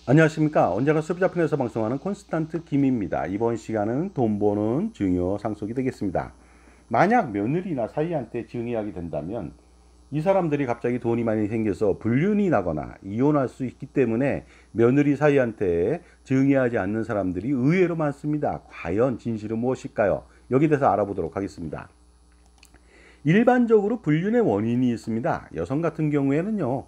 안녕하십니까. 언제나 수비자편에서 방송하는 콘스탄트 김입니다. 이번 시간은 돈 버는 증여 상속이 되겠습니다. 만약 며느리나 사위한테 증여하게 된다면 이 사람들이 갑자기 돈이 많이 생겨서 불륜이 나거나 이혼할 수 있기 때문에 며느리 사위한테 증여하지 않는 사람들이 의외로 많습니다. 과연 진실은 무엇일까요? 여기 대해서 알아보도록 하겠습니다. 일반적으로 불륜의 원인이 있습니다. 여성 같은 경우에는요,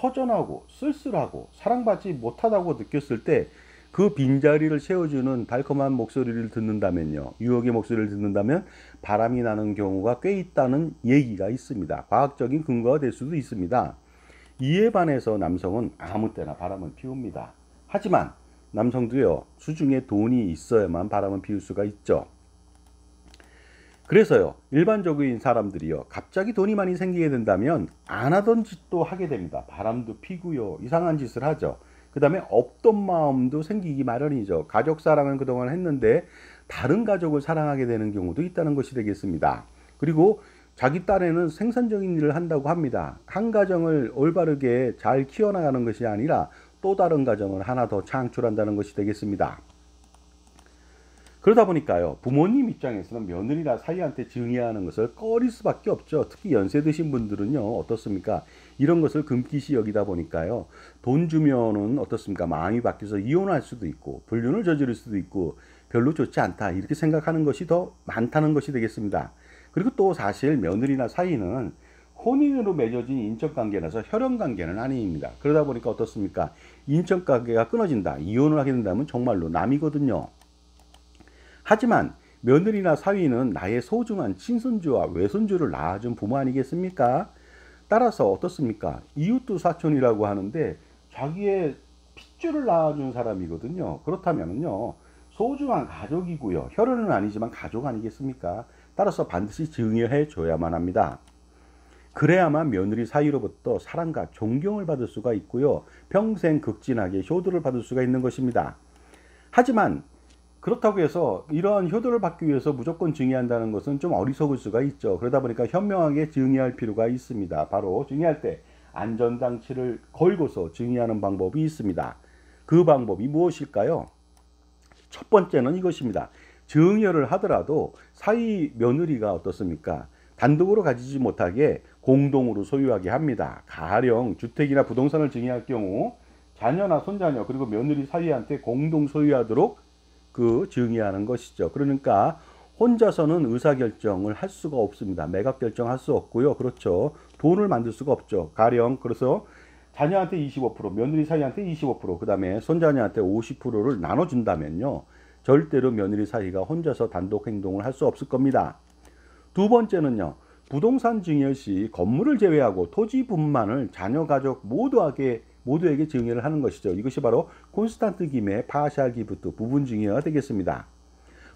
허전하고 쓸쓸하고 사랑받지 못하다고 느꼈을 때 그 빈자리를 채워주는 달콤한 목소리를 듣는다면요, 유혹의 목소리를 듣는다면 바람이 나는 경우가 꽤 있다는 얘기가 있습니다. 과학적인 근거가 될 수도 있습니다. 이에 반해서 남성은 아무 때나 바람을 피웁니다. 하지만 남성도요, 수중에 돈이 있어야만 바람을 피울 수가 있죠. 그래서요, 일반적인 사람들이요, 갑자기 돈이 많이 생기게 된다면 안 하던 짓도 하게 됩니다. 바람도 피고요, 이상한 짓을 하죠. 그 다음에 없던 마음도 생기기 마련이죠. 가족 사랑은 그동안 했는데 다른 가족을 사랑하게 되는 경우도 있다는 것이 되겠습니다. 그리고 자기 딴에는 생산적인 일을 한다고 합니다. 한 가정을 올바르게 잘 키워나가는 것이 아니라 또 다른 가정을 하나 더 창출한다는 것이 되겠습니다. 그러다 보니까요, 부모님 입장에서는 며느리나 사위한테 증여하는 것을 꺼릴 수밖에 없죠. 특히 연세 드신 분들은요, 어떻습니까? 이런 것을 금기시 여기다 보니까요, 돈 주면은 어떻습니까? 마음이 바뀌어서 이혼할 수도 있고 불륜을 저지를 수도 있고 별로 좋지 않다, 이렇게 생각하는 것이 더 많다는 것이 되겠습니다. 그리고 또 사실 며느리나 사위는 혼인으로 맺어진 인척관계라서 혈연관계는 아닙니다. 그러다 보니까 어떻습니까? 인척관계가 끊어진다, 이혼을 하게 된다면 정말로 남이거든요. 하지만 며느리나 사위는 나의 소중한 친손주와 외손주를 낳아준 부모 아니겠습니까? 따라서 어떻습니까? 이웃도 사촌이라고 하는데 자기의 핏줄을 낳아준 사람이거든요. 그렇다면요, 소중한 가족이고요, 혈연은 아니지만 가족 아니겠습니까? 따라서 반드시 증여해 줘야만 합니다. 그래야만 며느리 사이로부터 사랑과 존경을 받을 수가 있고요, 평생 극진하게 효도를 받을 수가 있는 것입니다. 하지만 그렇다고 해서 이러한 효도를 받기 위해서 무조건 증여한다는 것은 좀 어리석을 수가 있죠. 그러다 보니까 현명하게 증여할 필요가 있습니다. 바로 증여할 때 안전장치를 걸고서 증여하는 방법이 있습니다. 그 방법이 무엇일까요? 첫 번째는 이것입니다. 증여를 하더라도 사위 며느리가 어떻습니까? 단독으로 가지지 못하게 공동으로 소유하게 합니다. 가령 주택이나 부동산을 증여할 경우 자녀나 손자녀 그리고 며느리 사위한테 공동 소유하도록 증여하는 것이죠. 그러니까 혼자서는 의사결정을 할 수가 없습니다. 매각 결정할 수 없고요. 그렇죠. 돈을 만들 수가 없죠. 가령 그래서 자녀한테 25%, 며느리 사이한테 25%, 그 다음에 손자녀한테 50%를 나눠준다면요, 절대로 며느리 사이가 혼자서 단독 행동을 할 수 없을 겁니다. 두 번째는요, 부동산 증여 시 건물을 제외하고 토지 분만을 자녀 가족 모두에게 증여를 하는 것이죠. 이것이 바로 콘스탄트 김의 파샬 기프트 부분 증여가 되겠습니다.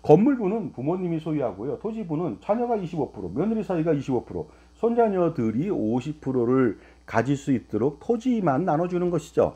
건물부는 부모님이 소유하고요, 토지부는 자녀가 25%, 며느리 사이가 25%, 손자녀들이 50%를 가질 수 있도록 토지만 나눠주는 것이죠.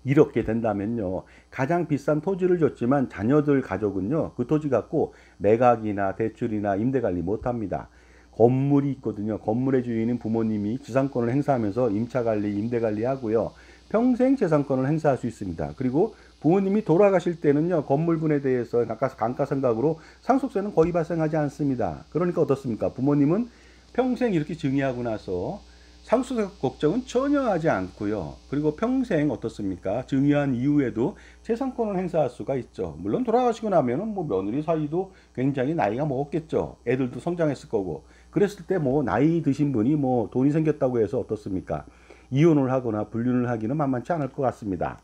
이렇게 된다면요, 가장 비싼 토지를 줬지만 자녀들 가족은요, 그 토지 갖고 매각이나 대출이나 임대 관리 못합니다. 건물이 있거든요. 건물의 주인인 부모님이 지상권을 행사하면서 임차 관리, 임대 관리 하고요, 평생 재산권을 행사할 수 있습니다. 그리고 부모님이 돌아가실 때는요, 건물분에 대해서 감가상각으로 상속세는 거의 발생하지 않습니다. 그러니까 어떻습니까? 부모님은 평생 이렇게 증여하고 나서 상속세 걱정은 전혀 하지 않고요. 그리고 평생 어떻습니까? 증여한 이후에도 재산권을 행사할 수가 있죠. 물론 돌아가시고 나면은 뭐 며느리 사이도 굉장히 나이가 먹었겠죠. 애들도 성장했을 거고. 그랬을 때 뭐 나이 드신 분이 뭐 돈이 생겼다고 해서 어떻습니까? 이혼을 하거나 불륜을 하기는 만만치 않을 것 같습니다.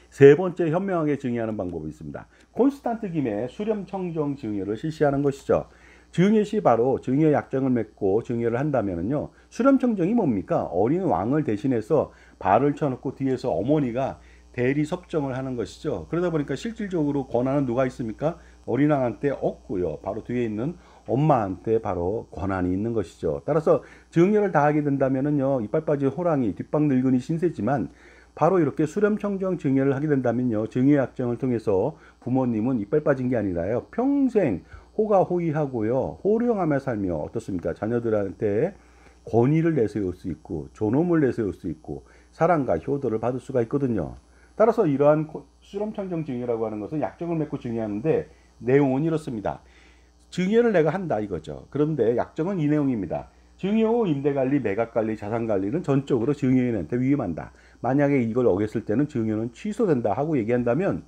세 번째 현명하게 증여하는 방법이 있습니다. 콘스탄트 김의 수렴청정 증여를 실시하는 것이죠. 증여 시 바로 증여 약정을 맺고 증여를 한다면요, 수렴청정이 뭡니까? 어린 왕을 대신해서 발을 쳐놓고 뒤에서 어머니가 대리 섭정을 하는 것이죠. 그러다 보니까 실질적으로 권한은 누가 있습니까? 어린 왕한테 없고요, 바로 뒤에 있는 엄마한테 바로 권한이 있는 것이죠. 따라서 증여를 다 하게 된다면요, 이빨 빠진 호랑이 뒷방 늙은이 신세지만 바로 이렇게 수렴청정 증여를 하게 된다면요, 증여 약정을 통해서 부모님은 이빨 빠진 게 아니라요, 평생 호가호위하고요, 호령하며 살며 어떻습니까? 자녀들한테 권위를 내세울 수 있고 존엄을 내세울 수 있고 사랑과 효도를 받을 수가 있거든요. 따라서 이러한 수렴청정 증여라고 하는 것은 약정을 맺고 증여하는데 내용은 이렇습니다. 증여를 내가 한다 이거죠. 그런데 약정은 이 내용입니다. 증여 후 임대관리, 매각관리, 자산관리는 전적으로 증여인한테 위임한다. 만약에 이걸 어겼을 때는 증여는 취소된다 하고 얘기한다면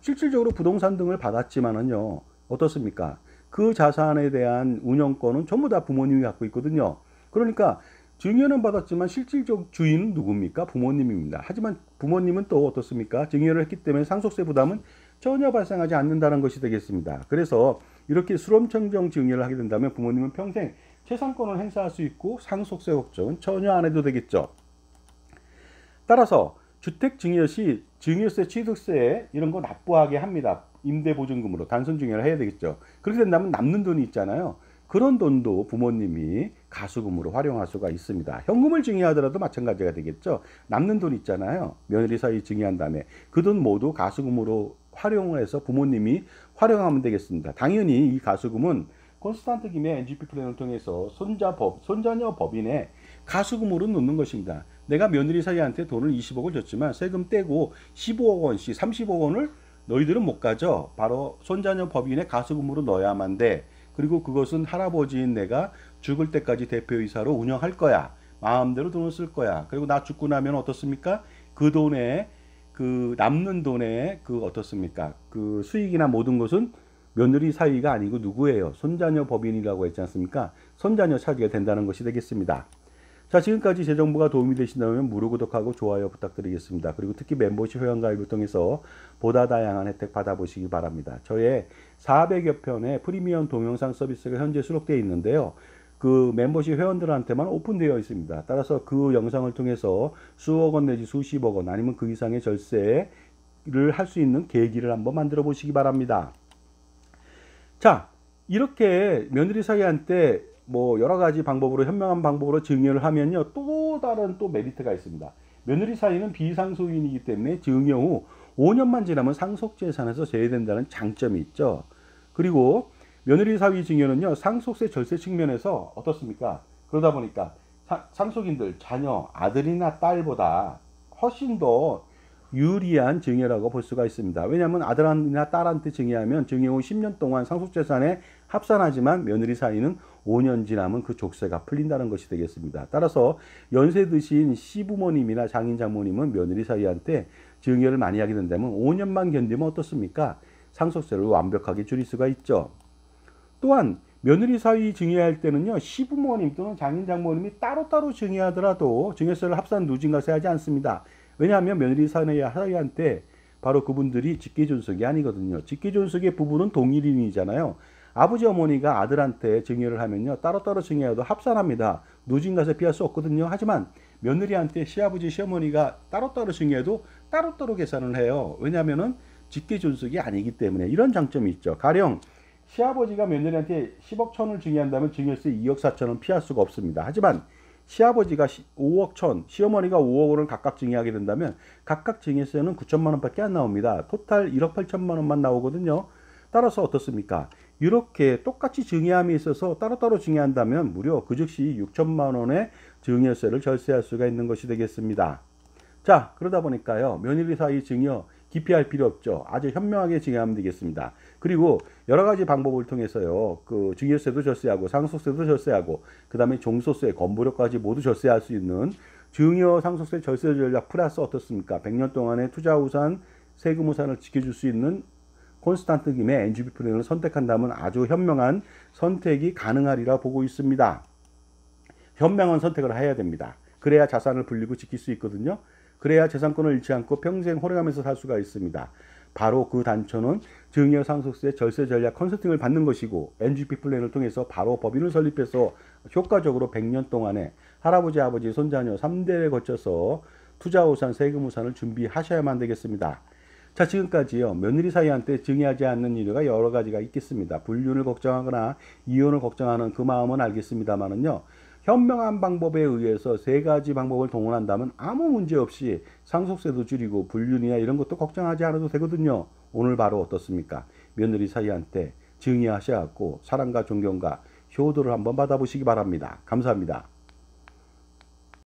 실질적으로 부동산 등을 받았지만은요. 어떻습니까? 그 자산에 대한 운영권은 전부 다 부모님이 갖고 있거든요. 그러니까 증여는 받았지만 실질적 주인은 누굽니까? 부모님입니다. 하지만 부모님은 또 어떻습니까? 증여를 했기 때문에 상속세 부담은 전혀 발생하지 않는다는 것이 되겠습니다. 그래서 이렇게 수렴청정 증여를 하게 된다면 부모님은 평생 채상권을 행사할 수 있고 상속세 걱정은 전혀 안 해도 되겠죠. 따라서 주택 증여 시 증여세, 취득세 이런 거 납부하게 합니다. 임대보증금으로 단순 증여를 해야 되겠죠. 그렇게 된다면 남는 돈이 있잖아요. 그런 돈도 부모님이 가수금으로 활용할 수가 있습니다. 현금을 증여하더라도 마찬가지가 되겠죠. 남는 돈 있잖아요. 며느리 사이 증여한 다음에 그 돈 모두 가수금으로 활용을 해서 부모님이 활용하면 되겠습니다. 당연히 이 가수금은 콘스탄트 김의 NGP 플랜을 통해서 손자녀 법인에 가수금으로 넣는 것입니다. 내가 며느리 사이한테 돈을 20억을 줬지만 세금 떼고 15억 원씩 30억 원을 너희들은 못 가져. 바로 손자녀 법인에 가수금으로 넣어야만 돼. 그리고 그것은 할아버지인 내가 죽을 때까지 대표이사로 운영할 거야. 마음대로 돈을 쓸 거야. 그리고 나 죽고 나면 어떻습니까? 그 돈에 그 남는 돈에 그 어떻습니까? 그 수익이나 모든 것은 며느리 사이가 아니고 누구예요? 손자녀 법인이라고 했지 않습니까? 손자녀 차지가 된다는 것이 되겠습니다. 자, 지금까지 제 정보가 도움이 되신다면 무료 구독하고 좋아요 부탁드리겠습니다. 그리고 특히 멤버십 회원가입을 통해서 보다 다양한 혜택 받아보시기 바랍니다. 저의 400여 편의 프리미엄 동영상 서비스가 현재 수록되어 있는데요. 그 멤버십 회원들한테만 오픈되어 있습니다. 따라서 그 영상을 통해서 수억 원 내지 수십억 원 아니면 그 이상의 절세를 할 수 있는 계기를 한번 만들어 보시기 바랍니다. 자, 이렇게 며느리 사이한테 뭐 여러 가지 방법으로 현명한 방법으로 증여를 하면요 또 다른 또 메리트가 있습니다. 며느리 사이는 비상소유인이기 때문에 증여 후 5년만 지나면 상속재산에서 제외된다는 장점이 있죠. 그리고 며느리 사위 증여는요 상속세 절세 측면에서 어떻습니까? 그러다 보니까 상속인들 자녀 아들이나 딸보다 훨씬 더 유리한 증여라고 볼 수가 있습니다. 왜냐하면 아들이나 딸한테 증여하면 증여 후 10년 동안 상속재산에 합산하지만 며느리 사이는 5년 지나면 그 족쇄가 풀린다는 것이 되겠습니다. 따라서 연세 드신 시부모님이나 장인 장모님은 며느리 사이한테 증여를 많이 하게 된다면 5년만 견디면 어떻습니까? 상속세를 완벽하게 줄일 수가 있죠. 또한 며느리 사이 증여할 때는요 시부모님 또는 장인 장모님이 따로따로 증여하더라도 증여세를 합산 누진과세 하지 않습니다. 왜냐하면 며느리 사이한테 바로 그분들이 직계존속이 아니거든요. 직계존속의 부부는 동일인이잖아요. 아버지 어머니가 아들한테 증여를 하면요 따로따로 증여해도 합산합니다. 누진과세 피할 수 없거든요. 하지만 며느리한테 시아버지 시어머니가 따로따로 증여해도 따로따로 계산을 해요. 왜냐하면은 직계존속이 아니기 때문에 이런 장점이 있죠. 가령 시아버지가 며느리한테 10억 천을 증여한다면 증여세 2억 4천은 피할 수가 없습니다. 하지만 시아버지가 5억 천, 시어머니가 5억 원을 각각 증여하게 된다면 각각 증여세는 9천만 원밖에 안 나옵니다. 토탈 1억 8천만 원만 나오거든요. 따라서 어떻습니까? 이렇게 똑같이 증여함에 있어서 따로따로 증여한다면 무려 그 즉시 6천만 원의 증여세를 절세할 수가 있는 것이 되겠습니다. 자, 그러다 보니까요 며느리 사이 증여 기피할 필요 없죠. 아주 현명하게 증여하면 되겠습니다. 그리고 여러 가지 방법을 통해서요 그 증여세도 절세하고 상속세도 절세하고 그 다음에 종소세, 건보료까지 모두 절세할 수 있는 증여 상속세 절세 전략 플러스 어떻습니까? 100년 동안의 투자 우산, 세금 우산을 지켜줄 수 있는 콘스탄트 김의 NGP 플랜을 선택한다면 아주 현명한 선택이 가능하리라 보고 있습니다. 현명한 선택을 해야 됩니다. 그래야 자산을 불리고 지킬 수 있거든요. 그래야 재산권을 잃지 않고 평생 호령하면서 살 수가 있습니다. 바로 그 단초는 증여 상속세 절세 전략 컨설팅을 받는 것이고 NGP 플랜을 통해서 바로 법인을 설립해서 효과적으로 100년 동안에 할아버지, 아버지, 손자녀 3대에 거쳐서 투자우산, 세금우산을 준비하셔야만 되겠습니다. 자, 지금까지요 며느리 사이한테 증여하지 않는 이유가 여러 가지가 있겠습니다. 불륜을 걱정하거나 이혼을 걱정하는 그 마음은 알겠습니다만은요 현명한 방법에 의해서 세 가지 방법을 동원한다면 아무 문제 없이 상속세도 줄이고 불륜이나 이런 것도 걱정하지 않아도 되거든요. 오늘 바로 어떻습니까? 며느리 사이한테 증여하셔야 하고 사랑과 존경과 효도를 한번 받아보시기 바랍니다. 감사합니다.